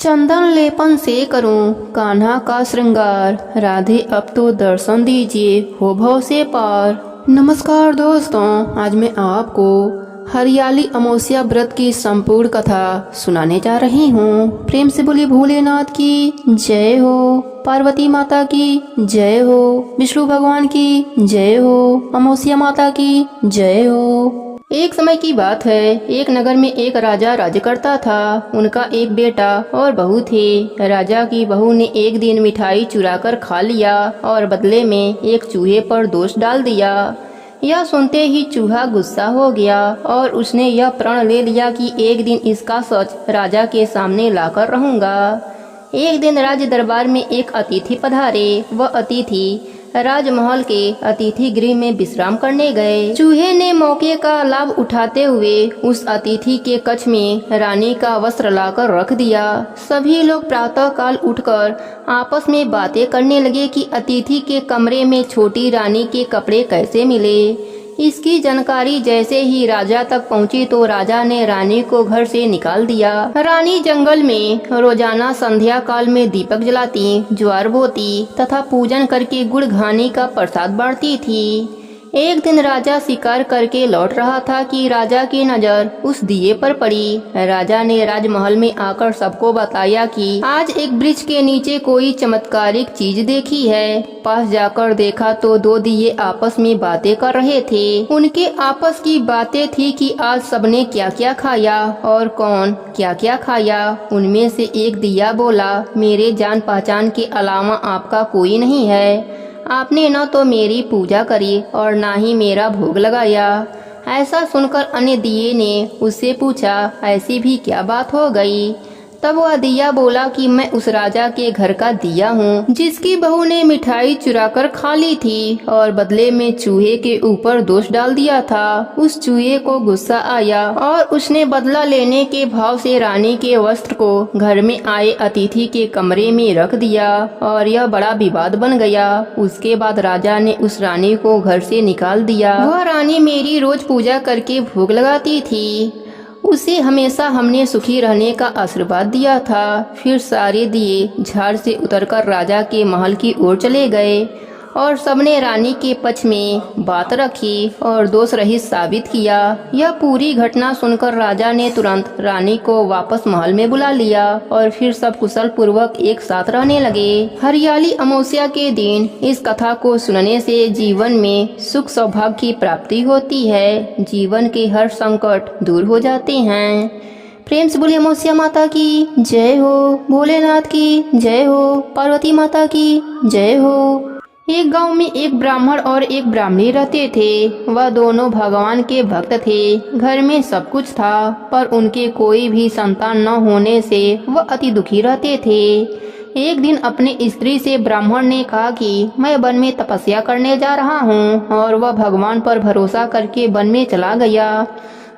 चंदन लेपन से करूं कान्हा का श्रृंगार, राधे अब तो दर्शन दीजिए हो भव से पार। नमस्कार दोस्तों, आज मैं आपको हरियाली अमावस्या व्रत की संपूर्ण कथा सुनाने जा रही हूँ। प्रेम से बोलिए भोलेनाथ की जय हो, पार्वती माता की जय हो, विष्णु भगवान की जय हो, अमावस्या माता की जय हो। एक समय की बात है, एक नगर में एक राजा राज्य करता था। उनका एक बेटा और बहू थे। राजा की बहू ने एक दिन मिठाई चुरा कर खा लिया और बदले में एक चूहे पर दोष डाल दिया। यह सुनते ही चूहा गुस्सा हो गया और उसने यह प्रण ले लिया कि एक दिन इसका सच राजा के सामने लाकर रहूंगा। एक दिन राज दरबार में एक अतिथि पधारे। वह अतिथि राजमहल के अतिथि गृह में विश्राम करने गए। चूहे ने मौके का लाभ उठाते हुए उस अतिथि के कक्ष में रानी का वस्त्र लाकर रख दिया। सभी लोग प्रातः काल उठकर आपस में बातें करने लगे कि अतिथि के कमरे में छोटी रानी के कपड़े कैसे मिले। इसकी जानकारी जैसे ही राजा तक पहुंची तो राजा ने रानी को घर से निकाल दिया। रानी जंगल में रोजाना संध्या काल में दीपक जलाती, ज्वार बोती तथा पूजन करके गुड़ घानी का प्रसाद बांटती थी। एक दिन राजा शिकार करके लौट रहा था कि राजा की नजर उस दिए पर पड़ी। राजा ने राजमहल में आकर सबको बताया कि आज एक वृक्ष के नीचे कोई चमत्कारिक चीज देखी है। पास जाकर देखा तो दो दिए आपस में बातें कर रहे थे। उनके आपस की बातें थी कि आज सबने क्या क्या खाया और कौन क्या क्या खाया। उनमें से एक दिया बोला, मेरे जान पहचान के अलावा आपका कोई नहीं है। आपने न तो मेरी पूजा करी और ना ही मेरा भोग लगाया। ऐसा सुनकर अन्य दिए ने उससे पूछा, ऐसी भी क्या बात हो गई। तब वह दिया बोला कि मैं उस राजा के घर का दिया हूँ जिसकी बहू ने मिठाई चुराकर खा ली थी और बदले में चूहे के ऊपर दोष डाल दिया था। उस चूहे को गुस्सा आया और उसने बदला लेने के भाव से रानी के वस्त्र को घर में आए अतिथि के कमरे में रख दिया और यह बड़ा विवाद बन गया। उसके बाद राजा ने उस रानी को घर से निकाल दिया। वह रानी मेरी रोज पूजा करके भोग लगाती थी। उसे हमेशा हमने सुखी रहने का आशीर्वाद दिया था। फिर सारे दिए झाड़ से उतरकर राजा के महल की ओर चले गए और सबने रानी के पक्ष में बात रखी और दोष रहित साबित किया। यह पूरी घटना सुनकर राजा ने तुरंत रानी को वापस महल में बुला लिया और फिर सब कुशल पूर्वक एक साथ रहने लगे। हरियाली अमावस्या के दिन इस कथा को सुनने से जीवन में सुख सौभाग्य की प्राप्ति होती है। जीवन के हर संकट दूर हो जाते हैं। प्रेम से बोलिए अमावस्या माता की जय हो, भोलेनाथ की जय हो, पार्वती माता की जय हो। एक गांव में एक ब्राह्मण और एक ब्राह्मणी रहते थे। वह दोनों भगवान के भक्त थे। घर में सब कुछ था पर उनके कोई भी संतान न होने से वह अति दुखी रहते थे। एक दिन अपनी स्त्री से ब्राह्मण ने कहा कि मैं वन में तपस्या करने जा रहा हूँ और वह भगवान पर भरोसा करके वन में चला गया।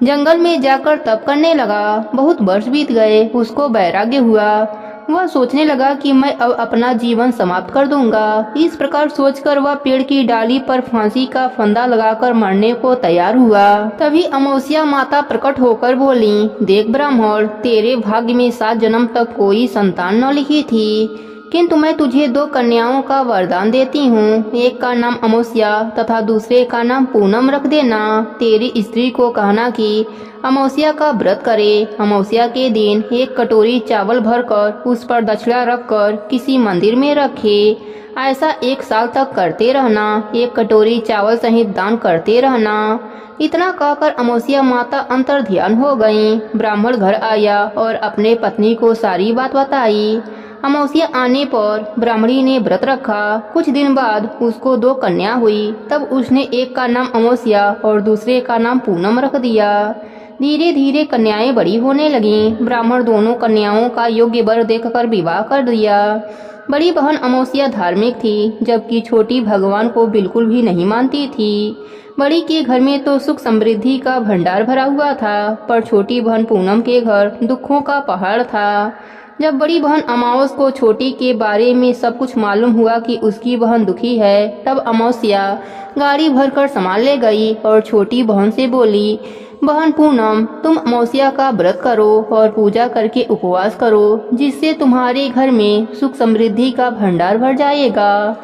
जंगल में जाकर तप करने लगा। बहुत वर्ष बीत गए। उसको वैराग्य हुआ। वह सोचने लगा कि मैं अब अपना जीवन समाप्त कर दूंगा। इस प्रकार सोचकर वह पेड़ की डाली पर फांसी का फंदा लगाकर मरने को तैयार हुआ। तभी अमावस्या माता प्रकट होकर बोली, देख ब्राह्मण, तेरे भाग्य में 7 जन्म तक कोई संतान न लिखी थी, किंतु मैं तुझे 2 कन्याओं का वरदान देती हूँ। एक का नाम अमावस्या तथा दूसरे का नाम पूनम रख देना। तेरी स्त्री को कहना कि अमावस्या का व्रत करे। अमावस्या के दिन एक कटोरी चावल भरकर उस पर दक्षिणा रखकर किसी मंदिर में रखे। ऐसा 1 साल तक करते रहना। 1 कटोरी चावल सहित दान करते रहना। इतना कहकर अमावस्या माता अंतर ध्यान हो गयी। ब्राह्मण घर आया और अपने पत्नी को सारी बात बताई। अमावस्या आने पर ब्राह्मणी ने व्रत रखा। कुछ दिन बाद उसको 2 कन्या हुई। तब उसने एक का नाम अमावस्या और दूसरे का नाम पूनम रख दिया। धीरे धीरे कन्याएं बड़ी होने लगीं। ब्राह्मण दोनों कन्याओं का योग्य वर देखकर विवाह कर दिया। बड़ी बहन अमावस्या धार्मिक थी जबकि छोटी भगवान को बिल्कुल भी नहीं मानती थी। बड़ी के घर में तो सुख समृद्धि का भंडार भरा हुआ था पर छोटी बहन पूनम के घर दुखों का पहाड़ था। जब बड़ी बहन अमावस को छोटी के बारे में सब कुछ मालूम हुआ कि उसकी बहन दुखी है, तब अमावस्या गाड़ी भरकर सामान ले गई और छोटी बहन से बोली, बहन पूनम, तुम अमावस्या का व्रत करो और पूजा करके उपवास करो, जिससे तुम्हारे घर में सुख समृद्धि का भंडार भर जाएगा।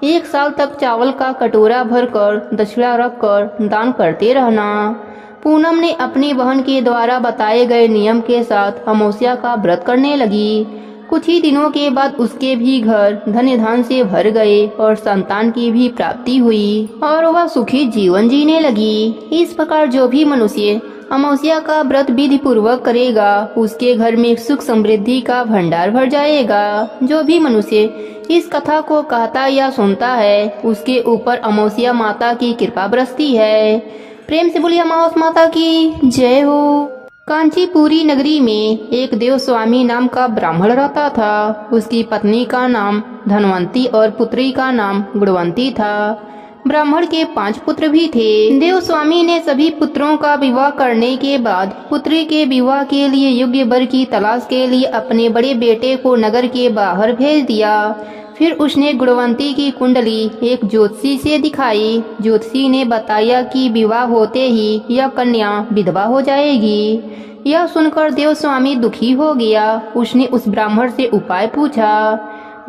1 साल तक चावल का कटोरा भरकर दक्षिणा रखकर दान करते रहना। पूनम ने अपनी बहन के द्वारा बताए गए नियम के साथ अमावस्या का व्रत करने लगी। कुछ ही दिनों के बाद उसके भी घर धन्य धान से भर गए और संतान की भी प्राप्ति हुई और वह सुखी जीवन जीने लगी। इस प्रकार जो भी मनुष्य अमावस्या का व्रत विधि पूर्वक करेगा, उसके घर में सुख समृद्धि का भंडार भर जाएगा। जो भी मनुष्य इस कथा को कहता या सुनता है, उसके ऊपर अमावस्या माता की कृपा बरसती है। प्रेम से बोलिए अमावस माता की जय हो। कांचीपुरी नगरी में एक देव स्वामी नाम का ब्राह्मण रहता था। उसकी पत्नी का नाम धनवंती और पुत्री का नाम गुणवंती था। ब्राह्मण के 5 पुत्र भी थे। देव स्वामी ने सभी पुत्रों का विवाह करने के बाद पुत्री के विवाह के लिए योग्य वर की तलाश के लिए अपने बड़े बेटे को नगर के बाहर भेज दिया। फिर उसने गुणवंती की कुंडली एक ज्योतिषी से दिखाई। ज्योतिषी ने बताया कि विवाह होते ही यह कन्या विधवा हो जाएगी। यह सुनकर देव स्वामी दुखी हो गया। उसने उस ब्राह्मण से उपाय पूछा।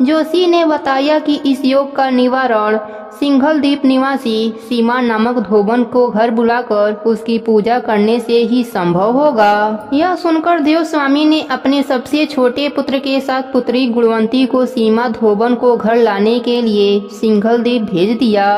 ज्योतिषी ने बताया कि इस योग का निवारण सिंघल द्वीप निवासी सीमा नामक धोबन को घर बुलाकर उसकी पूजा करने से ही संभव होगा। यह सुनकर देव स्वामी ने अपने सबसे छोटे पुत्र के साथ पुत्री गुणवंती को सीमा धोबन को घर लाने के लिए सिंघल द्वीप भेज दिया।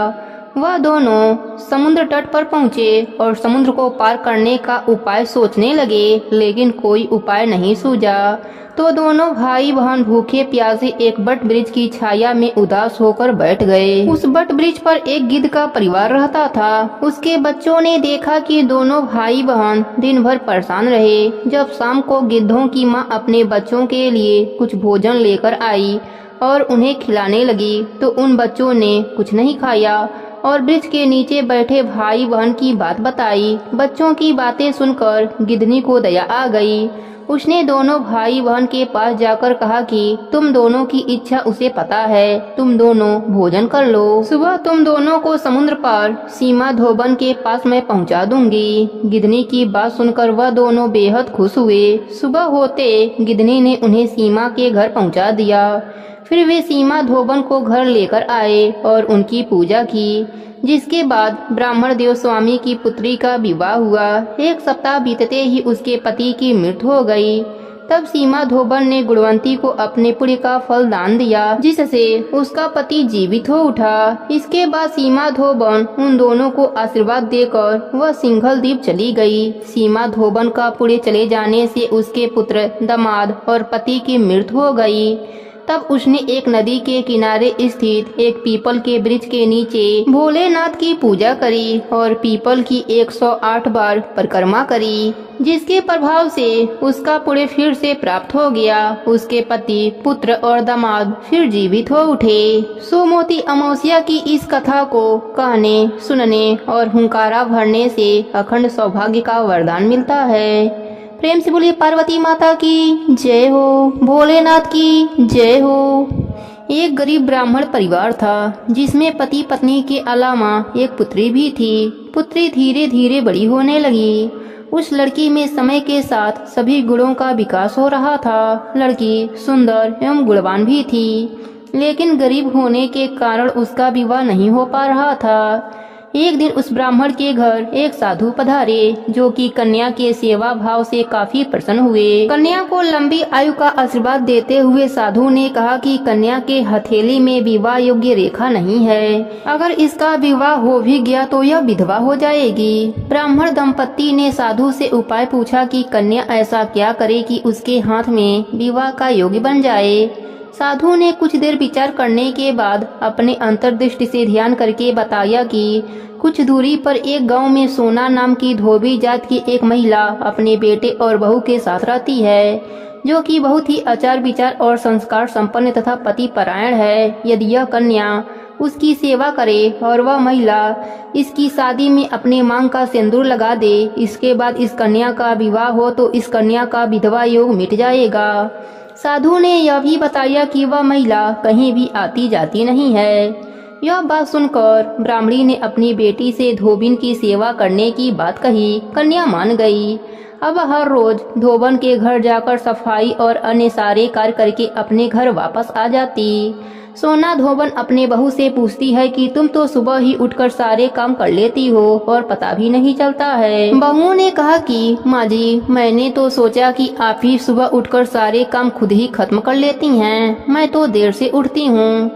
वह दोनों समुद्र तट पर पहुँचे और समुद्र को पार करने का उपाय सोचने लगे, लेकिन कोई उपाय नहीं सूझा। तो दोनों भाई बहन भूखे प्यासे एक बट वृक्ष की छाया में उदास होकर बैठ गए। उस बट वृक्ष पर एक गिद्ध का परिवार रहता था। उसके बच्चों ने देखा कि दोनों भाई बहन दिन भर परेशान रहे। जब शाम को गिद्धों की माँ अपने बच्चों के लिए कुछ भोजन लेकर आई और उन्हें खिलाने लगी, तो उन बच्चों ने कुछ नहीं खाया और वृक्ष के नीचे बैठे भाई बहन की बात बताई। बच्चों की बातें सुनकर गिद्धनी को दया आ गई। उसने दोनों भाई बहन के पास जाकर कहा कि तुम दोनों की इच्छा उसे पता है, तुम दोनों भोजन कर लो। सुबह तुम दोनों को समुद्र पार सीमा धोबन के पास मैं पहुंचा दूंगी। गिद्धनी की बात सुनकर वह दोनों बेहद खुश हुए। सुबह होते गिद्धनी ने उन्हें सीमा के घर पहुंचा दिया। फिर वे सीमा धोबन को घर लेकर आए और उनकी पूजा की, जिसके बाद ब्राह्मण देव स्वामी की पुत्री का विवाह हुआ। 1 सप्ताह बीतते ही उसके पति की मृत्यु हो गई। तब सीमा धोबन ने गुणवंती को अपने पुण्य का फल दान दिया, जिससे उसका पति जीवित हो उठा। इसके बाद सीमा धोबन उन दोनों को आशीर्वाद देकर वह सिंघल द्वीप चली गई। सीमा धोबन का पुण्य चले जाने से उसके पुत्र, दामाद और पति की मृत्यु हो गई। तब उसने एक नदी के किनारे स्थित एक पीपल के वृक्ष के नीचे भोलेनाथ की पूजा करी और पीपल की 108 बार परिक्रमा करी, जिसके प्रभाव से उसका पुण्य फिर से प्राप्त हो गया। उसके पति, पुत्र और दामाद फिर जीवित हो उठे। सोमवती अमावस्या की इस कथा को कहने, सुनने और हुंकारा भरने से अखंड सौभाग्य का वरदान मिलता है। प्रेम से बोलिए पार्वती माता की जय हो, भोलेनाथ की जय हो। एक गरीब ब्राह्मण परिवार था, जिसमें पति पत्नी के अलावा एक पुत्री भी थी। पुत्री धीरे धीरे बड़ी होने लगी। उस लड़की में समय के साथ सभी गुणों का विकास हो रहा था। लड़की सुंदर एवं गुणवान भी थी, लेकिन गरीब होने के कारण उसका विवाह नहीं हो पा रहा था। एक दिन उस ब्राह्मण के घर एक साधु पधारे, जो कि कन्या के सेवा भाव से काफी प्रसन्न हुए। कन्या को लंबी आयु का आशीर्वाद देते हुए साधु ने कहा कि कन्या के हथेली में विवाह योग्य रेखा नहीं है। अगर इसका विवाह हो भी गया तो यह विधवा हो जाएगी। ब्राह्मण दंपत्ति ने साधु से उपाय पूछा कि कन्या ऐसा क्या करे कि उसके हाथ में विवाह का योग्य बन जाए। साधु ने कुछ देर विचार करने के बाद अपने अंतर्दृष्टि से ध्यान करके बताया कि कुछ दूरी पर एक गांव में सोना नाम की धोबी जात की एक महिला अपने बेटे और बहू के साथ रहती है, जो कि बहुत ही आचार विचार और संस्कार संपन्न तथा पति परायण है। यदि यह कन्या उसकी सेवा करे और वह महिला इसकी शादी में अपने मांग का सिंदूर लगा दे, इसके बाद इस कन्या का विवाह हो तो इस कन्या का विधवा योग मिट जाएगा। साधु ने यह भी बताया कि वह महिला कहीं भी आती जाती नहीं है। यह बात सुनकर ब्राह्मणी ने अपनी बेटी से धोबिन की सेवा करने की बात कही। कन्या मान गई। अब हर रोज धोबन के घर जाकर सफाई और अन्य सारे कार्य करके अपने घर वापस आ जाती। सोना धोबन अपने बहू से पूछती है कि तुम तो सुबह ही उठकर सारे काम कर लेती हो और पता भी नहीं चलता है। बहू ने कहा कि माँ जी, मैंने तो सोचा कि आप ही सुबह उठकर सारे काम खुद ही खत्म कर लेती हैं, मैं तो देर से उठती हूँ।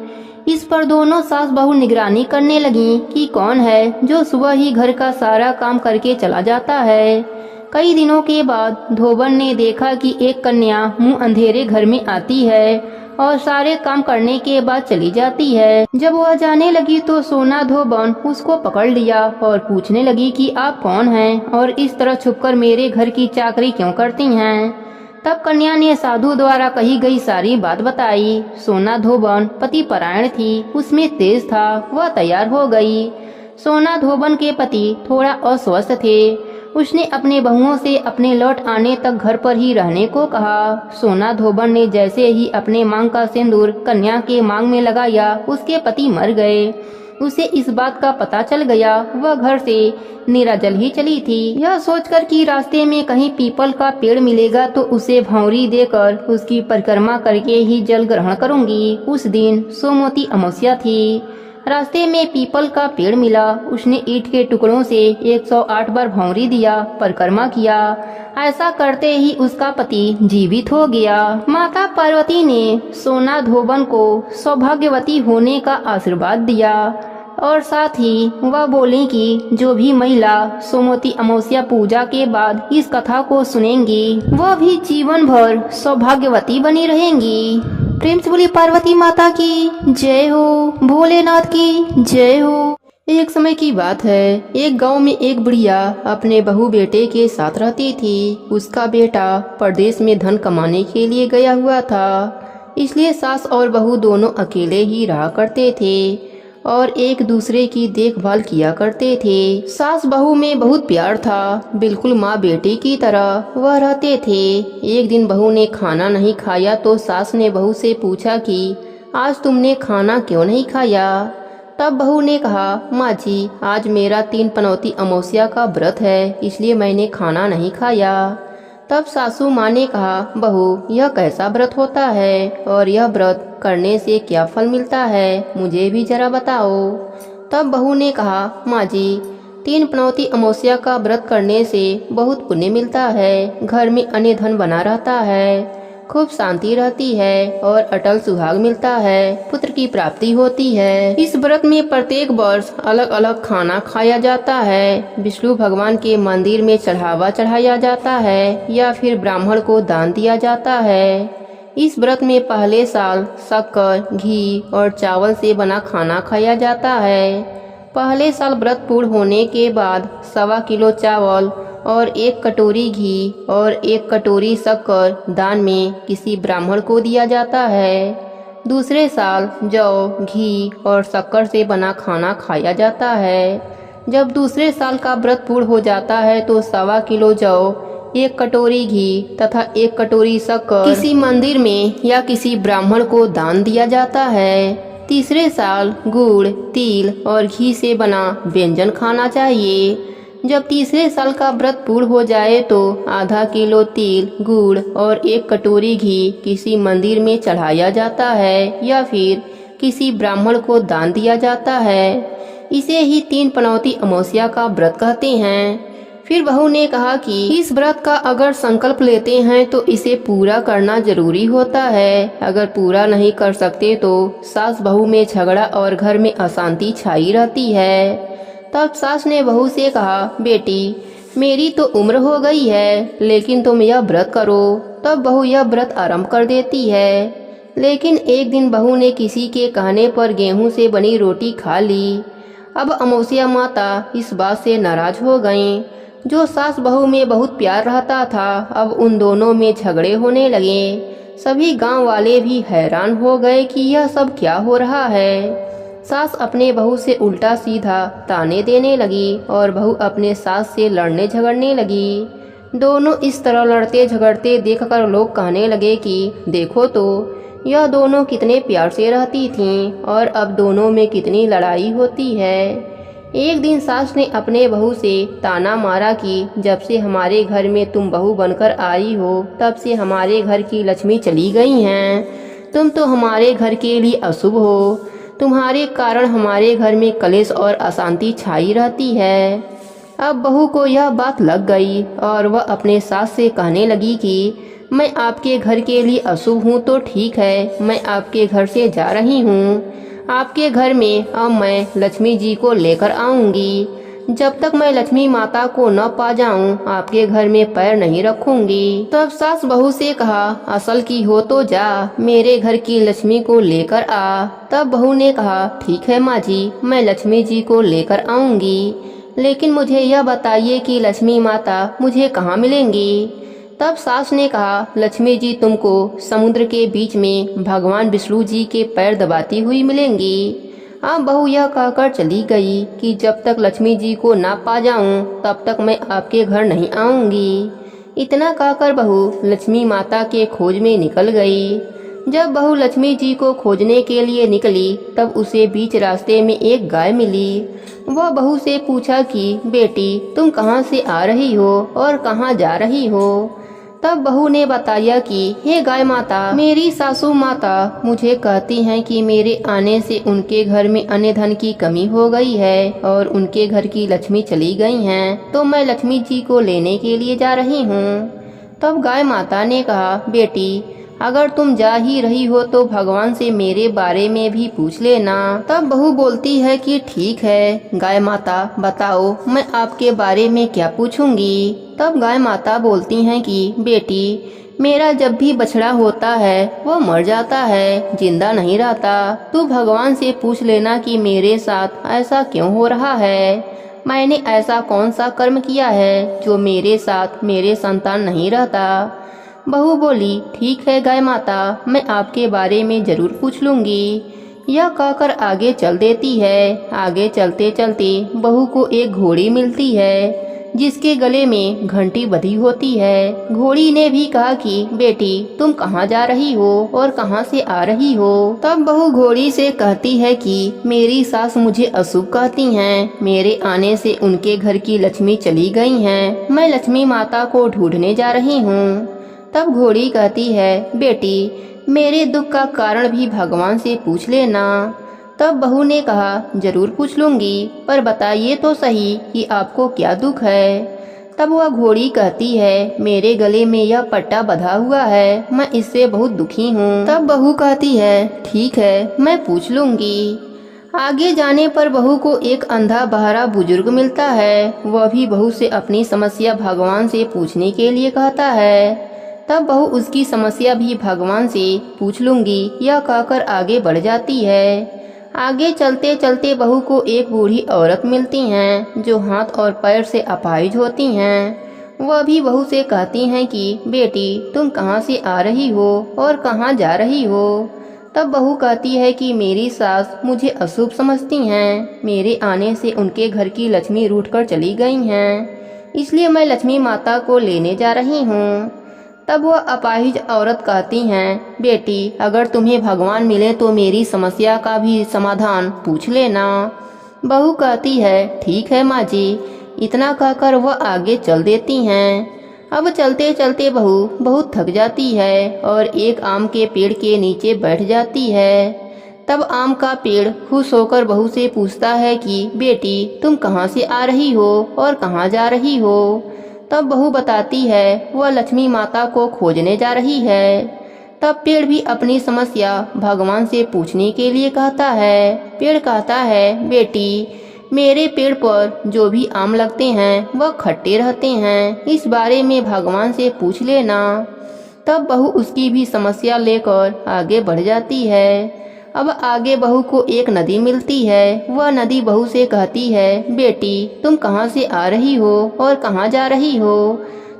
इस पर दोनों सास बहू निगरानी करने लगी कि कौन है जो सुबह ही घर का सारा काम करके चला जाता है। कई दिनों के बाद धोबन ने देखा कि एक कन्या मुंह अंधेरे घर में आती है और सारे काम करने के बाद चली जाती है। जब वह जाने लगी तो सोना धोबन उसको पकड़ लिया और पूछने लगी कि आप कौन हैं और इस तरह छुपकर मेरे घर की चाकरी क्यों करती हैं। तब कन्या ने साधु द्वारा कही गई सारी बात बताई। सोना धोबन पति परायण थी, उसमें तेज था, वह तैयार हो गई। सोना धोबन के पति थोड़ा अस्वस्थ थे। उसने अपने बहुओं से अपने लौट आने तक घर पर ही रहने को कहा। सोना धोबन ने जैसे ही अपने मांग का सिंदूर कन्या के मांग में लगाया, उसके पति मर गए। उसे इस बात का पता चल गया। वह घर से निराजल ही चली थी, यह सोचकर कि रास्ते में कहीं पीपल का पेड़ मिलेगा तो उसे भौंरी देकर उसकी परिक्रमा करके ही जल ग्रहण करूंगी। उस दिन सोमवती अमावस्या थी। रास्ते में पीपल का पेड़ मिला। उसने ईंट के टुकड़ों से 108 बार भौंरी दिया, परिक्रमा किया। ऐसा करते ही उसका पति जीवित हो गया। माता पार्वती ने सोना धोबन को सौभाग्यवती होने का आशीर्वाद दिया और साथ ही वह बोली कि जो भी महिला सोमवती अमावस्या पूजा के बाद इस कथा को सुनेंगी वह भी जीवन भर सौभाग्यवती बनी रहेंगी। प्रेम से बोली पार्वती माता की जय हो, भोलेनाथ की जय हो। एक समय की बात है, एक गांव में एक बुढ़िया अपने बहू बेटे के साथ रहती थी। उसका बेटा परदेश में धन कमाने के लिए गया हुआ था, इसलिए सास और बहू दोनों अकेले ही रहा करते थे और एक दूसरे की देखभाल किया करते थे। सास बहू में बहुत प्यार था, बिल्कुल माँ बेटी की तरह वह रहते थे। एक दिन बहू ने खाना नहीं खाया तो सास ने बहू से पूछा कि आज तुमने खाना क्यों नहीं खाया। तब बहू ने कहा, माँ जी, आज मेरा 3 पनौती अमावस्या का व्रत है, इसलिए मैंने खाना नहीं खाया। तब सासू माँ ने कहा, बहू, यह कैसा व्रत होता है और यह व्रत करने से क्या फल मिलता है, मुझे भी जरा बताओ। तब बहू ने कहा, माँ जी, 3 पनौती अमावस्या का व्रत करने से बहुत पुण्य मिलता है, घर में अन्य धन बना रहता है, खूब शांति रहती है और अटल सुहाग मिलता है, पुत्र की प्राप्ति होती है। इस व्रत में प्रत्येक वर्ष अलग अलग खाना खाया जाता है। विष्णु भगवान के मंदिर में चढ़ावा चढ़ाया जाता है या फिर ब्राह्मण को दान दिया जाता है। इस व्रत में पहले साल शक्कर, घी और चावल से बना खाना खाया जाता है। पहले साल व्रत पूर्ण होने के बाद 1.25 किलो चावल और 1 कटोरी घी और 1 कटोरी शक्कर दान में किसी ब्राह्मण को दिया जाता है। दूसरे साल जौ, घी और शक्कर से बना खाना खाया जाता है। जब दूसरे साल का व्रत पूर्ण हो जाता है तो 1.25 किलो जौ, 1 कटोरी घी तथा 1 कटोरी शक्कर किसी मंदिर में या किसी ब्राह्मण को दान दिया जाता है। तीसरे साल गुड़, तिल और घी से बना व्यंजन खाना चाहिए। जब तीसरे साल का व्रत पूर्ण हो जाए तो ½ किलो तिल, गुड़ और 1 कटोरी घी किसी मंदिर में चढ़ाया जाता है या फिर किसी ब्राह्मण को दान दिया जाता है। इसे ही 3 पनौती अमावस्या का व्रत कहते हैं। फिर बहू ने कहा कि इस व्रत का अगर संकल्प लेते हैं तो इसे पूरा करना जरूरी होता है। अगर पूरा नहीं कर सकते तो सास बहू में झगड़ा और घर में अशांति छाई रहती है। तब सास ने बहू से कहा, बेटी, मेरी तो उम्र हो गई है, लेकिन तुम यह व्रत करो। तब बहू यह व्रत आरंभ कर देती है। लेकिन एक दिन बहू ने किसी के कहने पर गेहूं से बनी रोटी खा ली। अब अमावस्या माता इस बात से नाराज हो गईं। जो सास बहू में बहुत प्यार रहता था, अब उन दोनों में झगड़े होने लगे। सभी गांव वाले भी हैरान हो गए कि यह सब क्या हो रहा है। सास अपने बहू से उल्टा सीधा ताने देने लगी और बहू अपने सास से लड़ने झगड़ने लगी। दोनों इस तरह लड़ते झगड़ते देखकर लोग कहने लगे कि देखो तो यह दोनों कितने प्यार से रहती थीं और अब दोनों में कितनी लड़ाई होती है। एक दिन सास ने अपने बहू से ताना मारा कि जब से हमारे घर में तुम बहू बनकर आई हो तब से हमारे घर की लक्ष्मी चली गई हैं। तुम तो हमारे घर के लिए अशुभ हो। तुम्हारे कारण हमारे घर में कलेश और अशांति छाई रहती है। अब बहू को यह बात लग गई और वह अपने सास से कहने लगी कि मैं आपके घर के लिए अशुभ हूँ तो ठीक है, मैं आपके घर से जा रही हूँ। आपके घर में अब मैं लक्ष्मी जी को लेकर आऊंगी। जब तक मैं लक्ष्मी माता को न पा जाऊं आपके घर में पैर नहीं रखूंगी। तब सास बहू से कहा, असल की हो तो जा, मेरे घर की लक्ष्मी को लेकर आ। तब बहू ने कहा, ठीक है माँ जी, मैं लक्ष्मी जी को लेकर आऊंगी, लेकिन मुझे यह बताइए कि लक्ष्मी माता मुझे कहाँ मिलेंगी। तब सास ने कहा, लक्ष्मी जी तुमको समुद्र के बीच में भगवान विष्णु जी के पैर दबाती हुई मिलेंगी। अब बहू यह कहकर चली गई कि जब तक लक्ष्मी जी को ना पा जाऊं तब तक मैं आपके घर नहीं आऊंगी। इतना कहकर बहू लक्ष्मी माता के खोज में निकल गई। जब बहू लक्ष्मी जी को खोजने के लिए निकली तब उसे बीच रास्ते में एक गाय मिली। वह बहू से पूछा कि बेटी तुम कहाँ से आ रही हो और कहाँ जा रही हो। तब बहू ने बताया कि हे गाय माता, मेरी सासू माता मुझे कहती हैं कि मेरे आने से उनके घर में अन्न धन की कमी हो गई है और उनके घर की लक्ष्मी चली गई हैं, तो मैं लक्ष्मी जी को लेने के लिए जा रही हूँ। तब गाय माता ने कहा, बेटी अगर तुम जा ही रही हो तो भगवान से मेरे बारे में भी पूछ लेना। तब बहू बोलती है कि ठीक है गाय माता, बताओ मैं आपके बारे में क्या पूछूंगी। तब गाय माता बोलती हैं कि बेटी मेरा जब भी बछड़ा होता है वह मर जाता है, जिंदा नहीं रहता। तू भगवान से पूछ लेना कि मेरे साथ ऐसा क्यों हो रहा है। मैंने ऐसा कौन सा कर्म किया है जो मेरे साथ मेरे संतान नहीं रहता। बहू बोली, ठीक है गाय माता, मैं आपके बारे में जरूर पूछ लूंगी। यह कहकर आगे चल देती है। आगे चलते चलते बहू को एक घोड़ी मिलती है जिसके गले में घंटी बंधी होती है। घोड़ी ने भी कहा कि बेटी तुम कहाँ जा रही हो और कहाँ से आ रही हो। तब बहू घोड़ी से कहती है कि मेरी सास मुझे अशुभ कहती हैं, मेरे आने से उनके घर की लक्ष्मी चली गई हैं, मैं लक्ष्मी माता को ढूंढने जा रही हूँ। तब घोड़ी कहती है, बेटी मेरे दुख का कारण भी भगवान से पूछ लेना। तब बहू ने कहा, जरूर पूछ लूंगी, पर बताइए तो सही कि आपको क्या दुख है। तब वह घोड़ी कहती है, मेरे गले में यह पट्टा बंधा हुआ है, मैं इससे बहुत दुखी हूँ। तब बहू कहती है, ठीक है मैं पूछ लूंगी। आगे जाने पर बहू को एक अंधा बहरा बुजुर्ग मिलता है। वह भी बहू से अपनी समस्या भगवान से पूछने के लिए कहता है। तब बहू उसकी समस्या भी भगवान से पूछ लूंगी यह कहकर आगे बढ़ जाती है। आगे चलते चलते बहू को एक बूढ़ी औरत मिलती हैं जो हाथ और पैर से अपाहिज होती हैं। वह भी बहू से कहती हैं कि बेटी तुम कहाँ से आ रही हो और कहाँ जा रही हो। तब बहू कहती है कि मेरी सास मुझे अशुभ समझती हैं, मेरे आने से उनके घर की लक्ष्मी रूठ कर चली गई हैं, इसलिए मैं लक्ष्मी माता को लेने जा रही हूँ। तब वह अपाहिज औरत कहती हैं, बेटी अगर तुम्हें भगवान मिले तो मेरी समस्या का भी समाधान पूछ लेना। बहू कहती है, ठीक है माँ जी। इतना कहकर वह आगे चल देती हैं। अब चलते चलते बहू बहुत थक जाती है और एक आम के पेड़ के नीचे बैठ जाती है। तब आम का पेड़ खुश होकर बहू से पूछता है कि बेटी तुम कहाँ से आ रही हो और कहाँ जा रही हो। तब बहू बताती है वह लक्ष्मी माता को खोजने जा रही है। तब पेड़ भी अपनी समस्या भगवान से पूछने के लिए कहता है। पेड़ कहता है, बेटी मेरे पेड़ पर जो भी आम लगते हैं वह खट्टे रहते हैं, इस बारे में भगवान से पूछ लेना। तब बहू उसकी भी समस्या लेकर आगे बढ़ जाती है। अब आगे बहू को एक नदी मिलती है। वह नदी बहू से कहती है, बेटी तुम कहाँ से आ रही हो और कहाँ जा रही हो।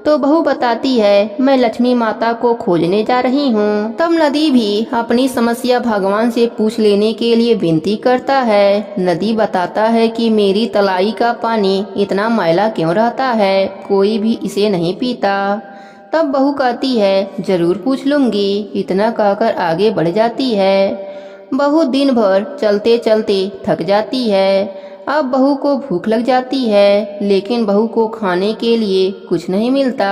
तो बहू बताती है मैं लक्ष्मी माता को खोजने जा रही हूँ। तब नदी भी अपनी समस्या भगवान से पूछ लेने के लिए विनती करता है। नदी बताता है कि मेरी तलाई का पानी इतना मैला क्यों रहता है, कोई भी इसे नहीं पीता। तब बहू कहती है जरूर पूछ लूंगी। इतना कहकर आगे बढ़ जाती है। बहू दिन भर चलते चलते थक जाती है। अब बहू को भूख लग जाती है, लेकिन बहू को खाने के लिए कुछ नहीं मिलता।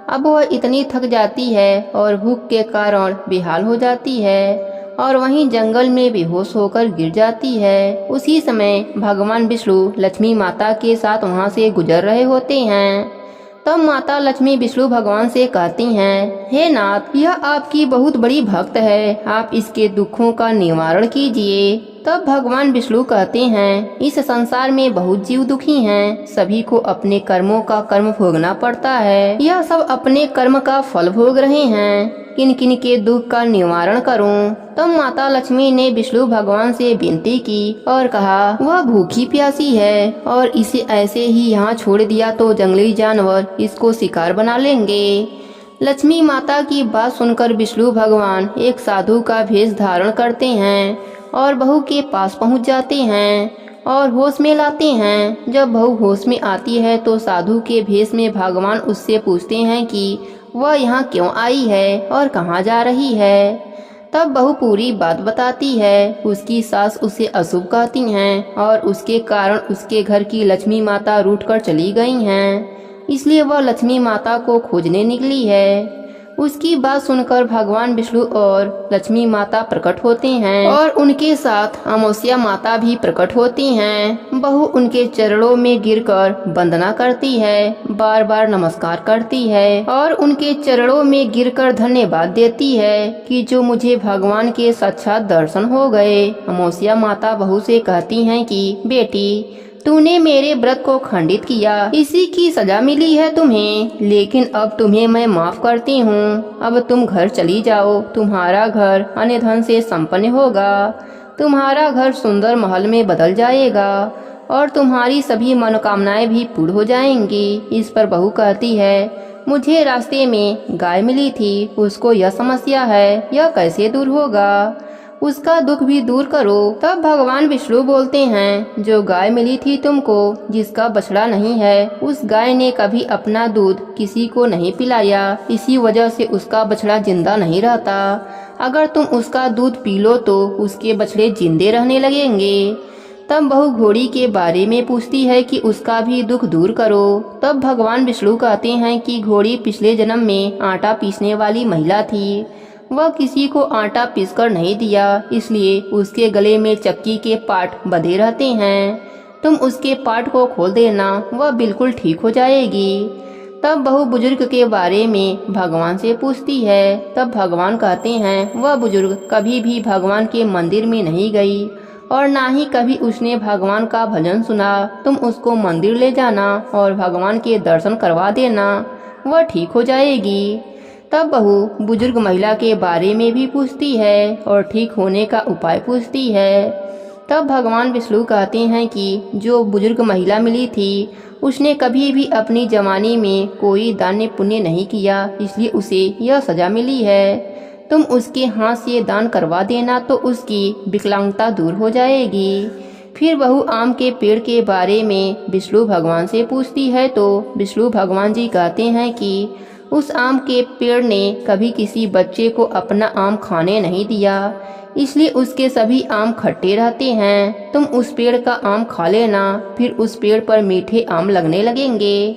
अब वह इतनी थक जाती है और भूख के कारण बेहाल हो जाती है और वहीं जंगल में बेहोश होकर गिर जाती है। उसी समय भगवान विष्णु लक्ष्मी माता के साथ वहां से गुजर रहे होते हैं। तब माता लक्ष्मी विष्णु भगवान से कहती हैं, हे नाथ, यह आपकी बहुत बड़ी भक्त है, आप इसके दुखों का निवारण कीजिए। तब भगवान विष्णु कहते हैं, इस संसार में बहुत जीव दुखी हैं, सभी को अपने कर्मों का कर्म भोगना पड़ता है। यह सब अपने कर्म का फल भोग रहे हैं, किन किन के दुख का निवारण करूं? तब माता लक्ष्मी ने विष्णु भगवान से विनती की और कहा, वह भूखी प्यासी है और इसे ऐसे ही यहाँ छोड़ दिया तो जंगली जानवर इसको शिकार बना लेंगे। लक्ष्मी माता की बात सुनकर विष्णु भगवान एक साधु का भेष धारण करते हैं और बहू के पास पहुँच जाते हैं और होश में लाते हैं। जब बहू होश में आती है तो साधु के भेष में भगवान उससे पूछते हैं कि वह यहाँ क्यों आई है और कहाँ जा रही है। तब बहू पूरी बात बताती है। उसकी सास उसे अशुभ कहती हैं और उसके कारण उसके घर की लक्ष्मी माता रूठ कर चली गई हैं, इसलिए वह लक्ष्मी माता को खोजने निकली है। उसकी बात सुनकर भगवान विष्णु और लक्ष्मी माता प्रकट होते हैं और उनके साथ अमावस्या माता भी प्रकट होती हैं। बहू उनके चरणों में गिरकर वंदना करती है, बार बार नमस्कार करती है और उनके चरणों में गिरकर धन्यवाद देती है कि जो मुझे भगवान के साक्षात दर्शन हो गए। अमावस्या माता बहू से कहती हैं कि बेटी, तूने मेरे व्रत को खंडित किया, इसी की सजा मिली है तुम्हें, लेकिन अब तुम्हें मैं माफ करती हूँ। अब तुम घर चली जाओ, तुम्हारा घर अन्य धन से संपन्न होगा, तुम्हारा घर सुंदर महल में बदल जाएगा और तुम्हारी सभी मनोकामनाएं भी पूर्ण हो जाएंगी। इस पर बहू कहती है, मुझे रास्ते में गाय मिली थी, उसको यह समस्या है, यह कैसे दूर होगा, उसका दुख भी दूर करो। तब भगवान विष्णु बोलते हैं, जो गाय मिली थी तुमको, जिसका बछड़ा नहीं है, उस गाय ने कभी अपना दूध किसी को नहीं पिलाया, इसी वजह से उसका बछड़ा जिंदा नहीं रहता। अगर तुम उसका दूध पी लो तो उसके बछड़े जिंदे रहने लगेंगे। तब बहू घोड़ी के बारे में पूछती है कि उसका भी दुख दूर करो। तब भगवान विष्णु कहते हैं कि घोड़ी पिछले जन्म में आटा पीसने वाली महिला थी, वह किसी को आटा पीसकर नहीं दिया, इसलिए उसके गले में चक्की के पार्ट बंधे रहते हैं। तुम उसके पार्ट को खोल देना, वह बिल्कुल ठीक हो जाएगी। तब बहू बुजुर्ग के बारे में भगवान से पूछती है। तब भगवान कहते हैं, वह बुजुर्ग कभी भी भगवान के मंदिर में नहीं गई और ना ही कभी उसने भगवान का भजन सुना। तुम उसको मंदिर ले जाना और भगवान के दर्शन करवा देना, वह ठीक हो जाएगी। तब बहू बुजुर्ग महिला के बारे में भी पूछती है और ठीक होने का उपाय पूछती है। तब भगवान विष्णु कहते हैं कि जो बुजुर्ग महिला मिली थी, उसने कभी भी अपनी जवानी में कोई दान पुण्य नहीं किया, इसलिए उसे यह सजा मिली है। तुम उसके हाथ से दान करवा देना तो उसकी विकलांगता दूर हो जाएगी। फिर बहू आम के पेड़ के बारे में विष्णु भगवान से पूछती है तो विष्णु भगवान जी कहते हैं कि उस आम के पेड़ ने कभी किसी बच्चे को अपना आम खाने नहीं दिया, इसलिए उसके सभी आम खट्टे रहते हैं। तुम उस पेड़ का आम खा लेना, फिर उस पेड़ पर मीठे आम लगने लगेंगे।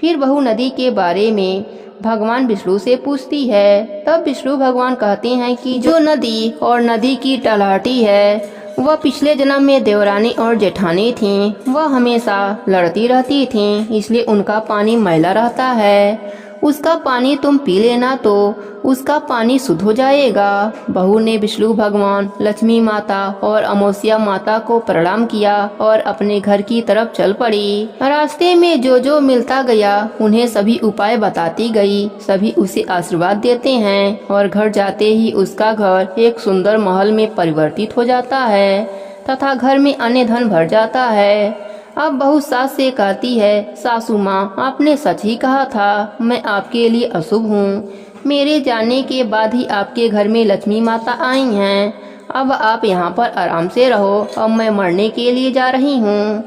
फिर बहू नदी के बारे में भगवान विष्णु से पूछती है। तब विष्णु भगवान कहते हैं कि जो नदी और नदी की तलहटी है, वह पिछले जन्म में देवरानी और जेठानी थीं। वह हमेशा लड़ती रहती थीं, इसलिए उनका पानी मैला रहता है। उसका पानी तुम पी लेना तो उसका पानी शुद्ध हो जाएगा। बहू ने विष्णु भगवान, लक्ष्मी माता और अमावस्या माता को प्रणाम किया और अपने घर की तरफ चल पड़ी। रास्ते में जो जो मिलता गया उन्हें सभी उपाय बताती गई। सभी उसे आशीर्वाद देते हैं और घर जाते ही उसका घर एक सुंदर महल में परिवर्तित हो जाता है तथा घर में अन्य धन भर जाता है। अब बहू सास से कहती है, सासू माँ आपने सच ही कहा था, मैं आपके लिए अशुभ हूँ। मेरे जाने के बाद ही आपके घर में लक्ष्मी माता आई हैं। अब आप यहाँ पर आराम से रहो, अब मैं मरने के लिए जा रही हूँ।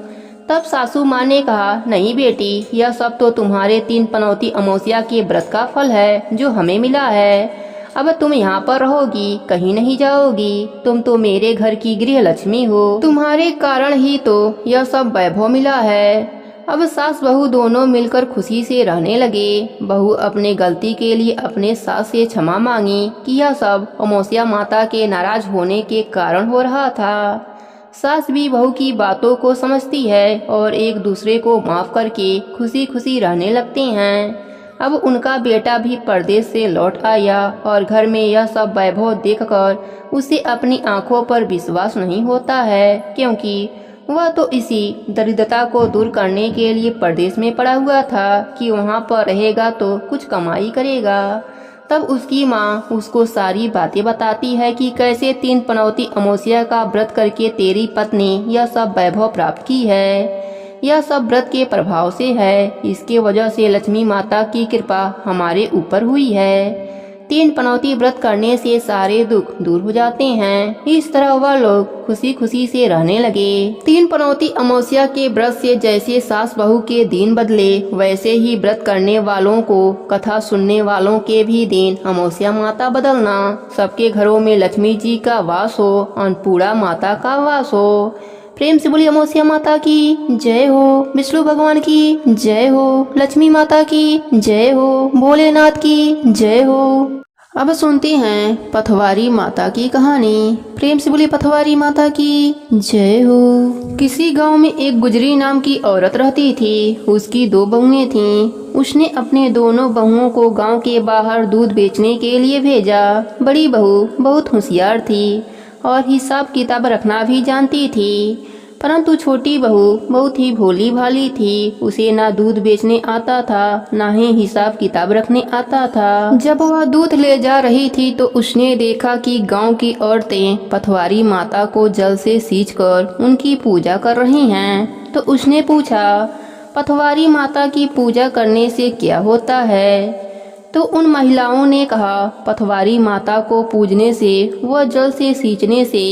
तब सासू माँ ने कहा, नहीं बेटी, यह सब तो तुम्हारे 3 पनौती अमावस्या के व्रत का फल है जो हमें मिला है। अब तुम यहाँ पर रहोगी, कहीं नहीं जाओगी। तुम तो मेरे घर की गृह लक्ष्मी हो, तुम्हारे कारण ही तो यह सब वैभव मिला है। अब सास बहू दोनों मिलकर खुशी से रहने लगे। बहू अपने गलती के लिए अपने सास से क्षमा मांगी कि यह सब अमावस्या माता के नाराज होने के कारण हो रहा था। सास भी बहू की बातों को समझती है और एक दूसरे को माफ करके खुशी खुशी रहने लगते हैं। अब उनका बेटा भी परदेश से लौट आया और घर में यह सब वैभव देखकर उसे अपनी आंखों पर विश्वास नहीं होता है, क्योंकि वह तो इसी दरिद्रता को दूर करने के लिए परदेश में पड़ा हुआ था कि वहाँ पर रहेगा तो कुछ कमाई करेगा। तब उसकी माँ उसको सारी बातें बताती है कि कैसे 3 पनौती अमावस्या का व्रत करके तेरी पत्नी यह सब वैभव प्राप्त की है। यह सब व्रत के प्रभाव से है, इसके वजह से लक्ष्मी माता की कृपा हमारे ऊपर हुई है। 3 पनौती व्रत करने से सारे दुख दूर हो जाते हैं। इस तरह वह लोग खुशी खुशी से रहने लगे। 3 पनौती अमावस्या के व्रत से जैसे सास बहू के दिन बदले, वैसे ही व्रत करने वालों को, कथा सुनने वालों के भी दिन अमावस्या माता बदलना। सबके घरों में लक्ष्मी जी का वास हो, अन्नपूर्णा माता का वास हो। प्रेम से बोली अमावस्या माता की जय हो, विष्णु भगवान की जय हो, लक्ष्मी माता की जय हो, भोलेनाथ की जय हो। अब सुनते हैं पथवारी माता की कहानी। प्रेम से बोली पथवारी माता की जय हो। किसी गांव में एक गुजरी नाम की औरत रहती थी। उसकी 2 बहुएं थीं। उसने अपने दोनों बहुओं को गांव के बाहर दूध बेचने के लिए भेजा। बड़ी बहू बहुत होशियार थी और हिसाब किताब रखना भी जानती थी, परंतु छोटी बहू बहुत ही भोली भाली थी। उसे ना दूध बेचने आता था, ना ही हिसाब किताब रखने आता था। जब वह दूध ले जा रही थी तो उसने देखा कि गांव की औरतें पथवारी माता को जल से सींचकर उनकी पूजा कर रही हैं। तो उसने पूछा, पथवारी माता की पूजा करने से क्या होता है? तो उन महिलाओं ने कहा, पथवारी माता को पूजने से व जल से सींचने से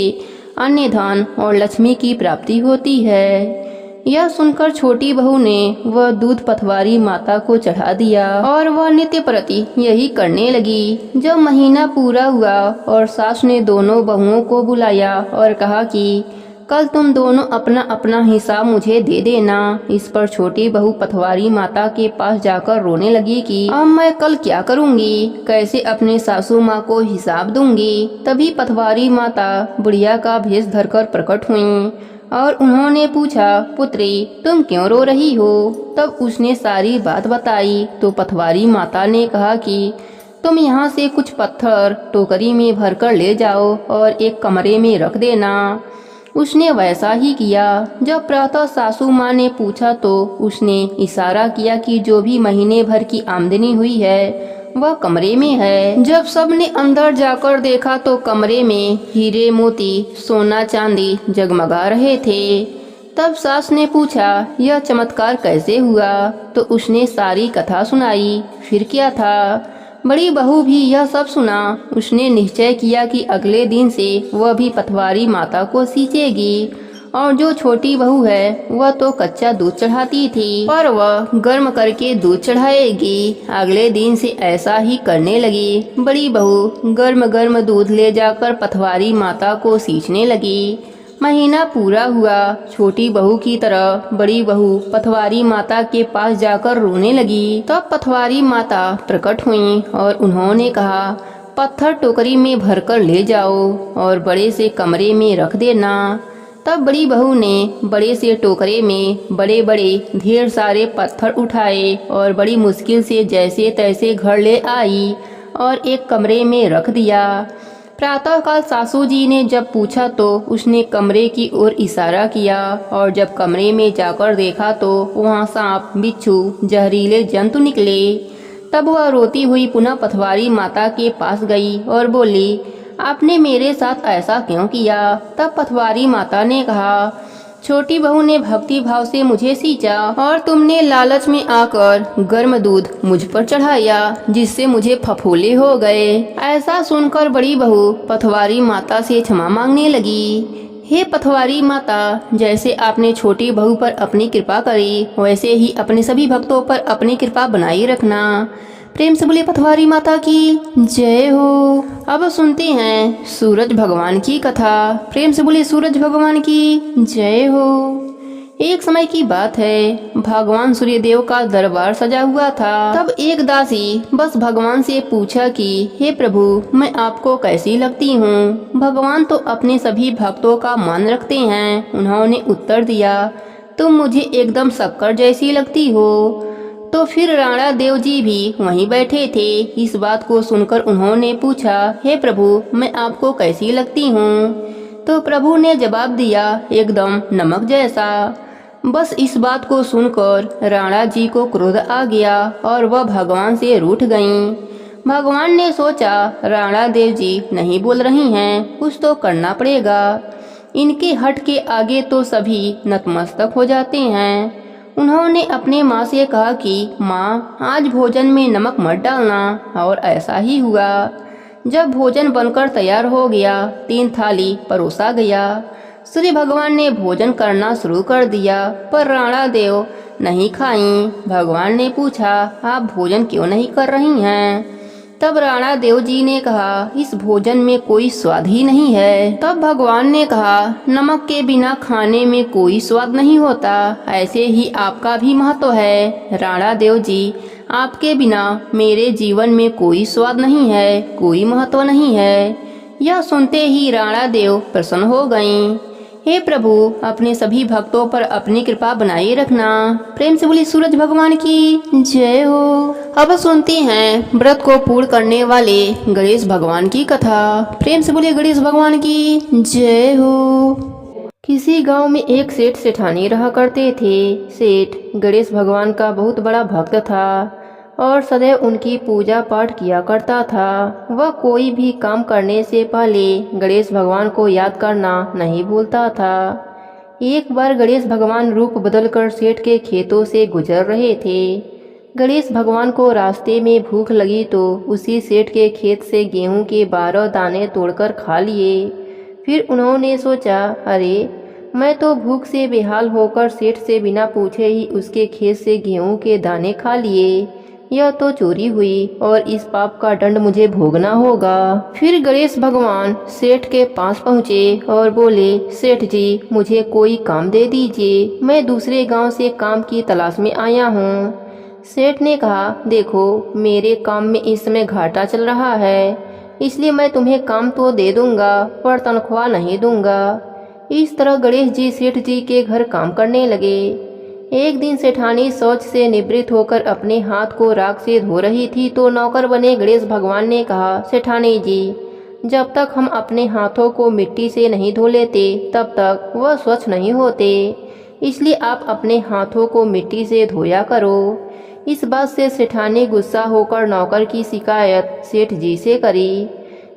अन्य धन और लक्ष्मी की प्राप्ति होती है। यह सुनकर छोटी बहू ने वह दूध पथवारी माता को चढ़ा दिया और वह नित्य प्रति यही करने लगी। जब महीना पूरा हुआ और सास ने दोनों बहुओं को बुलाया और कहा कि कल तुम दोनों अपना अपना हिसाब मुझे दे देना। इस पर छोटी बहू पथवारी माता के पास जाकर रोने लगी कि अब मैं कल क्या करूंगी, कैसे अपने सासू माँ को हिसाब दूंगी। तभी पथवारी माता बुढ़िया का भेष धरकर प्रकट हुई और उन्होंने पूछा, पुत्री तुम क्यों रो रही हो? तब उसने सारी बात बताई। तो पथवारी माता ने कहा कि तुम यहाँ से कुछ पत्थर टोकरी में भरकर ले जाओ और एक कमरे में रख देना। उसने वैसा ही किया। जब प्रातः सासू माँ ने पूछा तो उसने इशारा किया कि जो भी महीने भर की आमदनी हुई है वह कमरे में है। जब सबने अंदर जाकर देखा तो कमरे में हीरे मोती सोना चांदी जगमगा रहे थे। तब सास ने पूछा, यह चमत्कार कैसे हुआ? तो उसने सारी कथा सुनाई। फिर क्या था? बड़ी बहू भी यह सब सुना। उसने निश्चय किया कि अगले दिन से वह भी पथवारी माता को सींचेगी और जो छोटी बहू है वह तो कच्चा दूध चढ़ाती थी, पर वह गर्म करके दूध चढ़ाएगी। अगले दिन से ऐसा ही करने लगी। बड़ी बहू गर्म गर्म दूध ले जाकर पथवारी माता को सींचने लगी। महीना पूरा हुआ। छोटी बहू की तरह बड़ी बहू पथवारी माता के पास जाकर रोने लगी। तब पथवारी माता प्रकट हुई और उन्होंने कहा, पत्थर टोकरी में भरकर ले जाओ और बड़े से कमरे में रख देना। तब बड़ी बहू ने बड़े से टोकरे में बड़े बड़े ढेर सारे पत्थर उठाए और बड़ी मुश्किल से जैसे तैसे घर ले आई और एक कमरे में रख दिया। प्रातःकाल सासू जी ने जब पूछा तो उसने कमरे की ओर इशारा किया और जब कमरे में जाकर देखा तो वहाँ सांप, बिच्छू, जहरीले जंतु निकले। तब वह रोती हुई पुनः पथवारी माता के पास गई और बोली, आपने मेरे साथ ऐसा क्यों किया? तब पथवारी माता ने कहा, छोटी बहू ने भक्ति भाव से मुझे सींचा और तुमने लालच में आकर गर्म दूध मुझ पर चढ़ाया, जिससे मुझे फफोले हो गए। ऐसा सुनकर बड़ी बहू पथवारी माता से क्षमा मांगने लगी। हे पथवारी माता, जैसे आपने छोटी बहू पर अपनी कृपा करी, वैसे ही अपने सभी भक्तों पर अपनी कृपा बनाए रखना। प्रेम से बोले पथवारी माता की जय हो। अब सुनते हैं सूरज भगवान की कथा। प्रेम से बोले सूरज भगवान की जय हो। एक समय की बात है, भगवान सूर्यदेव का दरबार सजा हुआ था। तब एक दासी बस भगवान से पूछा कि हे प्रभु, मैं आपको कैसी लगती हूँ? भगवान तो अपने सभी भक्तों का मान रखते हैं। उन्होंने उत्तर दिया, तुम मुझे एकदम शक्कर जैसी लगती हो। तो फिर राणा देव जी भी वहीं बैठे थे। इस बात को सुनकर उन्होंने पूछा, हे प्रभु, मैं आपको कैसी लगती हूँ? तो प्रभु ने जवाब दिया, एकदम नमक जैसा। बस इस बात को सुनकर राणा जी को क्रोध आ गया और वह भगवान से रूठ गईं। भगवान ने सोचा, राणा देव जी नहीं बोल रही हैं, कुछ तो करना पड़ेगा। इनके हट के आगे तो सभी नतमस्तक हो जाते हैं। उन्होंने अपने माँ से कहा कि माँ, आज भोजन में नमक मत डालना। और ऐसा ही हुआ। जब भोजन बनकर तैयार हो गया, 3 थाली परोसा गया। सूर्य भगवान ने भोजन करना शुरू कर दिया, पर राणा देव नहीं खाईं। भगवान ने पूछा, आप भोजन क्यों नहीं कर रही हैं? तब राणा देव जी ने कहा, इस भोजन में कोई स्वाद ही नहीं है। तब भगवान ने कहा, नमक के बिना खाने में कोई स्वाद नहीं होता। ऐसे ही आपका भी महत्व है राणा देव जी। आपके बिना मेरे जीवन में कोई स्वाद नहीं है, कोई महत्व नहीं है। यह सुनते ही राणा देव प्रसन्न हो गईं। हे प्रभु, अपने सभी भक्तों पर अपनी कृपा बनाए रखना। प्रेम से बोली सूरज भगवान की जय हो। अब सुनते हैं व्रत को पूर्ण करने वाले गणेश भगवान की कथा। प्रेम से बोले गणेश भगवान की जय हो। किसी गांव में एक सेठ सेठानी रहा करते थे। सेठ गणेश भगवान का बहुत बड़ा भक्त था और सदैव उनकी पूजा पाठ किया करता था। वह कोई भी काम करने से पहले गणेश भगवान को याद करना नहीं भूलता था। एक बार गणेश भगवान रूप बदलकर सेठ के खेतों से गुजर रहे थे। गणेश भगवान को रास्ते में भूख लगी तो उसी सेठ के खेत से गेहूं के 12 दाने तोड़कर खा लिए। फिर उन्होंने सोचा, अरे, मैं तो भूख से बेहाल होकर सेठ से बिना पूछे ही उसके खेत से गेहूं के दाने खा लिए। यह तो चोरी हुई और इस पाप का दंड मुझे भोगना होगा। फिर गणेश भगवान सेठ के पास पहुँचे और बोले, सेठ जी, मुझे कोई काम दे दीजिए, मैं दूसरे गांव से काम की तलाश में आया हूँ। सेठ ने कहा, देखो, मेरे काम में इस समय घाटा चल रहा है, इसलिए मैं तुम्हें काम तो दे दूंगा पर तनख्वाह नहीं दूंगा। इस तरह गणेश जी सेठ जी के घर काम करने लगे। एक दिन सेठानी शौच से निवृत्त होकर अपने हाथ को राख से धो रही थी तो नौकर बने गणेश भगवान ने कहा, सेठानी जी, जब तक हम अपने हाथों को मिट्टी से नहीं धो लेते तब तक वह स्वच्छ नहीं होते, इसलिए आप अपने हाथों को मिट्टी से धोया करो। इस बात से सेठानी गुस्सा होकर नौकर की शिकायत सेठ जी से करी।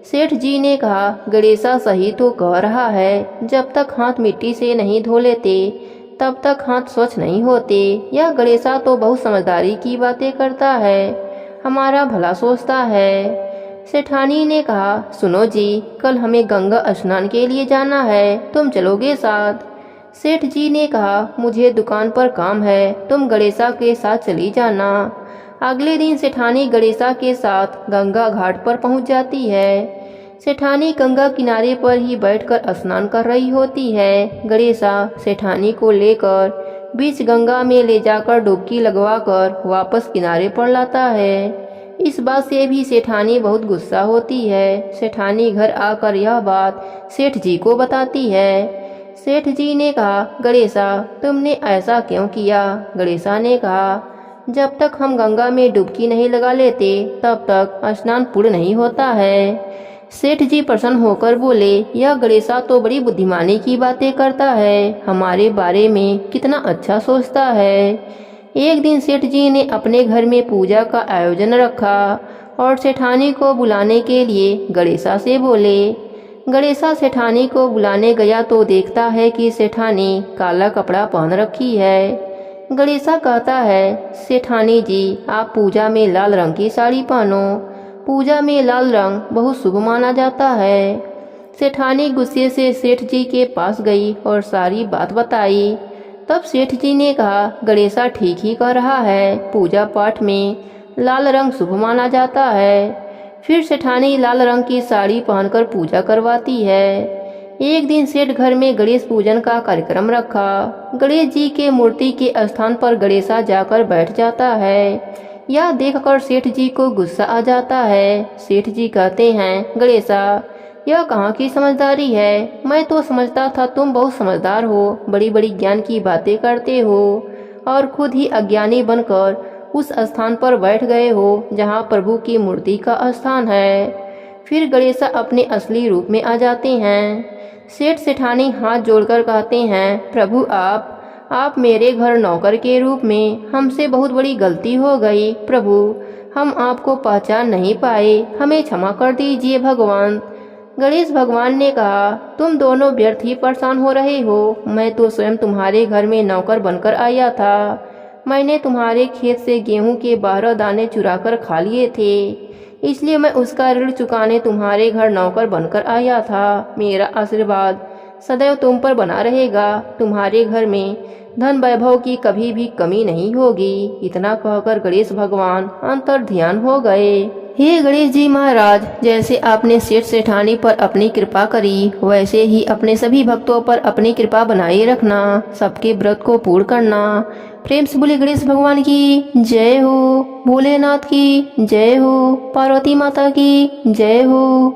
सेठ जी ने कहा, गणेशा सही तो कह रहा है, जब तक हाथ मिट्टी से नहीं धो लेते तब तक हाथ स्वच्छ नहीं होते। यह गणेशा तो बहुत समझदारी की बातें करता है, हमारा भला सोचता है। सेठानी ने कहा, सुनो जी, कल हमें गंगा स्नान के लिए जाना है, तुम चलोगे साथ? सेठ जी ने कहा, मुझे दुकान पर काम है, तुम गणेशा के साथ चली जाना। अगले दिन सेठानी गणेशा के साथ गंगा घाट पर पहुंच जाती है। सेठानी गंगा किनारे पर ही बैठकर स्नान कर रही होती है। गणेशा सेठानी को लेकर बीच गंगा में ले जाकर डुबकी लगवाकर वापस किनारे पर लाता है। इस बात से भी सेठानी बहुत गुस्सा होती है। सेठानी घर आकर यह बात सेठ जी को बताती है। सेठ जी ने कहा, गणेशा, तुमने ऐसा क्यों किया? गणेशा ने कहा, जब तक हम गंगा में डुबकी नहीं लगा लेते तब तक स्नान पूर्ण नहीं होता है। सेठ जी प्रसन्न होकर बोले, यह गणेशा तो बड़ी बुद्धिमानी की बातें करता है, हमारे बारे में कितना अच्छा सोचता है। एक दिन सेठ जी ने अपने घर में पूजा का आयोजन रखा और सेठानी को बुलाने के लिए गणेशा से बोले। गणेशा सेठानी को बुलाने गया तो देखता है कि सेठानी काला कपड़ा पहन रखी है। गणेशा कहता है, सेठानी जी आप पूजा में लाल रंग की साड़ी पहनो, पूजा में लाल रंग बहुत शुभ माना जाता है। सेठानी गुस्से से सेठ जी के पास गई और सारी बात बताई। तब सेठ जी ने कहा, गणेशा ठीक ही कह रहा है, पूजा पाठ में लाल रंग शुभ माना जाता है। फिर सेठानी लाल रंग की साड़ी पहनकर पूजा करवाती है। एक दिन सेठ घर में गणेश पूजन का कार्यक्रम रखा। गणेश जी के मूर्ति के स्थान पर गणेशा जाकर बैठ जाता है। यह देखकर सेठ जी को गुस्सा आ जाता है। सेठ जी कहते हैं, गणेशा यह कहाँ की समझदारी है, मैं तो समझता था तुम बहुत समझदार हो, बड़ी बड़ी ज्ञान की बातें करते हो और खुद ही अज्ञानी बनकर उस स्थान पर बैठ गए हो जहाँ प्रभु की मूर्ति का स्थान है। फिर गणेशा अपने असली रूप में आ जाते हैं। सेठ सेठानी हाथ जोड़कर कहते हैं, प्रभु आप मेरे घर नौकर के रूप में, हमसे बहुत बड़ी गलती हो गई प्रभु, हम आपको पहचान नहीं पाए, हमें क्षमा कर दीजिए भगवान। गणेश भगवान ने कहा, तुम दोनों व्यर्थ ही परेशान हो रहे हो, मैं तो स्वयं तुम्हारे घर में नौकर बनकर आया था। मैंने तुम्हारे खेत से गेहूं के 12 दाने चुरा कर खा लिए थे, इसलिए मैं उसका ऋण चुकाने तुम्हारे घर नौकर बनकर आया था। मेरा आशीर्वाद सदैव तुम पर बना रहेगा, तुम्हारे घर में धन वैभव की कभी भी कमी नहीं होगी। इतना कहकर गणेश भगवान अंतर ध्यान हो गए। हे गणेश जी महाराज, जैसे आपने सेठ सेठानी पर अपनी कृपा करी, वैसे ही अपने सभी भक्तों पर अपनी कृपा बनाए रखना, सबके व्रत को पूर्ण करना। प्रेम से बोले गणेश भगवान की जय हो, भोलेनाथ की जय हो, पार्वती माता की जय हो।